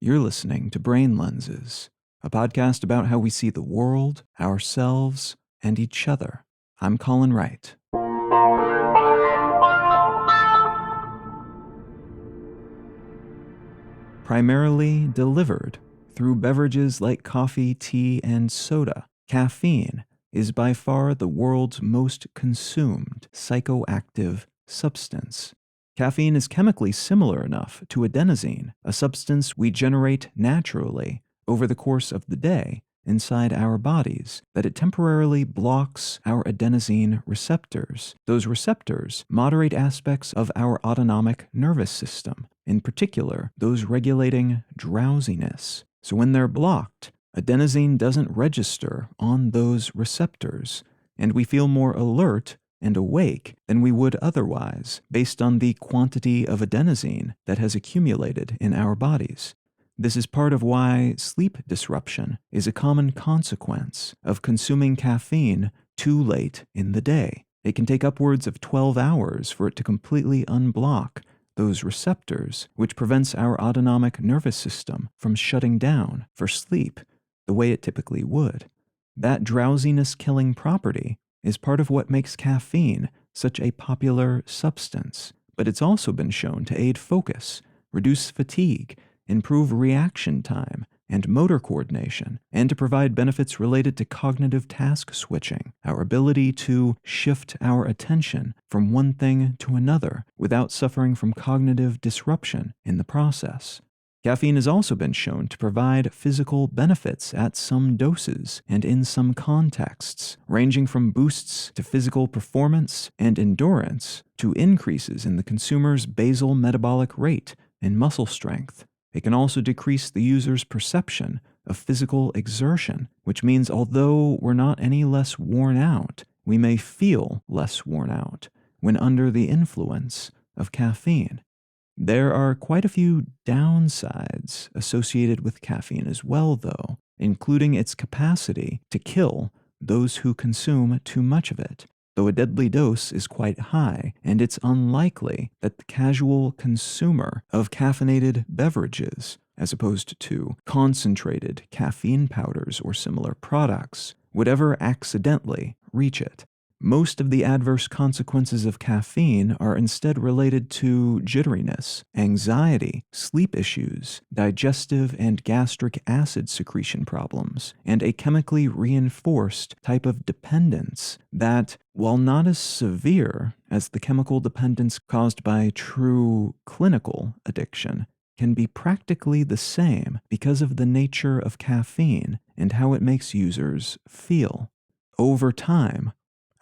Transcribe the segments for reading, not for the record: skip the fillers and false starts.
You're listening to Brain Lenses, a podcast about how we see the world, ourselves, and each other. I'm Colin Wright. Primarily delivered through beverages like coffee, tea, and soda, caffeine is by far the world's most consumed psychoactive substance. Caffeine is chemically similar enough to adenosine, a substance we generate naturally over the course of the day inside our bodies, that it temporarily blocks our adenosine receptors. Those receptors moderate aspects of our autonomic nervous system, in particular, those regulating drowsiness. So when they're blocked, adenosine doesn't register on those receptors, and we feel more alert and awake than we would otherwise, based on the quantity of adenosine that has accumulated in our bodies. This is part of why sleep disruption is a common consequence of consuming caffeine too late in the day. It can take upwards of 12 hours for it to completely unblock those receptors, which prevents our autonomic nervous system from shutting down for sleep the way it typically would. That drowsiness-killing property is part of what makes caffeine such a popular substance, but it's also been shown to aid focus, reduce fatigue, improve reaction time and motor coordination, and to provide benefits related to cognitive task switching, our ability to shift our attention from one thing to another without suffering from cognitive disruption in the process. Caffeine has also been shown to provide physical benefits at some doses and in some contexts, ranging from boosts to physical performance and endurance to increases in the consumer's basal metabolic rate and muscle strength. It can also decrease the user's perception of physical exertion, which means although we're not any less worn out, we may feel less worn out when under the influence of caffeine. There are quite a few downsides associated with caffeine as well, though, including its capacity to kill those who consume too much of it, though a deadly dose is quite high, and it's unlikely that the casual consumer of caffeinated beverages, as opposed to concentrated caffeine powders or similar products, would ever accidentally reach it. Most of the adverse consequences of caffeine are instead related to jitteriness, anxiety, sleep issues, digestive and gastric acid secretion problems, and a chemically reinforced type of dependence that, while not as severe as the chemical dependence caused by true clinical addiction, can be practically the same because of the nature of caffeine and how it makes users feel. Over time,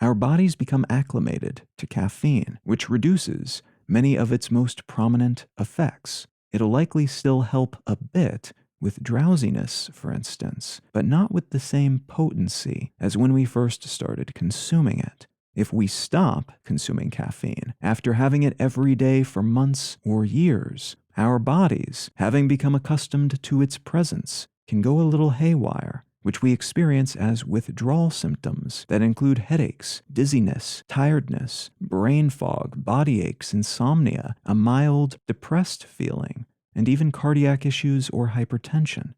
our bodies become acclimated to caffeine, which reduces many of its most prominent effects. It'll likely still help a bit with drowsiness, for instance, but not with the same potency as when we first started consuming it. If we stop consuming caffeine after having it every day for months or years, our bodies, having become accustomed to its presence, can go a little haywire, which we experience as withdrawal symptoms that include headaches, dizziness, tiredness, brain fog, body aches, insomnia, a mild, depressed feeling, and even cardiac issues or hypertension.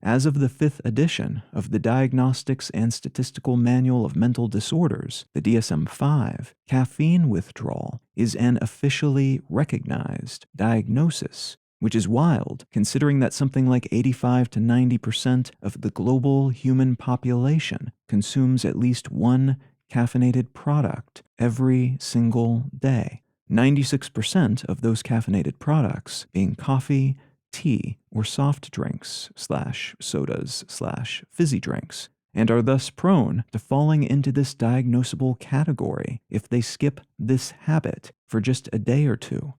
As of the 5th edition of the Diagnostics and Statistical Manual of Mental Disorders, the DSM-5, caffeine withdrawal is an officially recognized diagnosis, which is wild, considering that something like 85 to 90% of the global human population consumes at least one caffeinated product every single day. 96% of those caffeinated products being coffee, tea, or soft drinks / sodas / fizzy drinks, and are thus prone to falling into this diagnosable category if they skip this habit for just a day or two.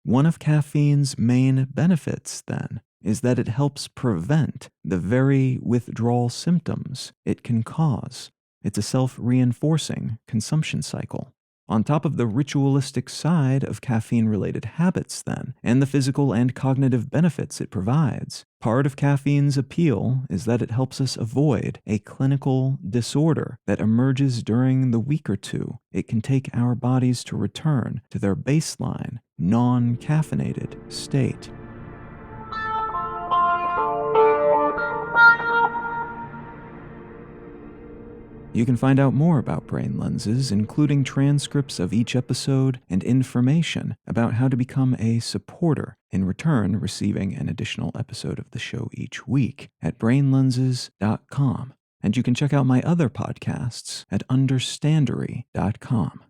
One of caffeine's main benefits, then, is that it helps prevent the very withdrawal symptoms it can cause. It's a self-reinforcing consumption cycle. On top of the ritualistic side of caffeine-related habits, then, and the physical and cognitive benefits it provides, part of caffeine's appeal is that it helps us avoid a clinical disorder that emerges during the week or two it can take our bodies to return to their baseline, non-caffeinated state. You can find out more about Brain Lenses, including transcripts of each episode and information about how to become a supporter, in return receiving an additional episode of the show each week at brainlenses.com. And you can check out my other podcasts at understandery.com.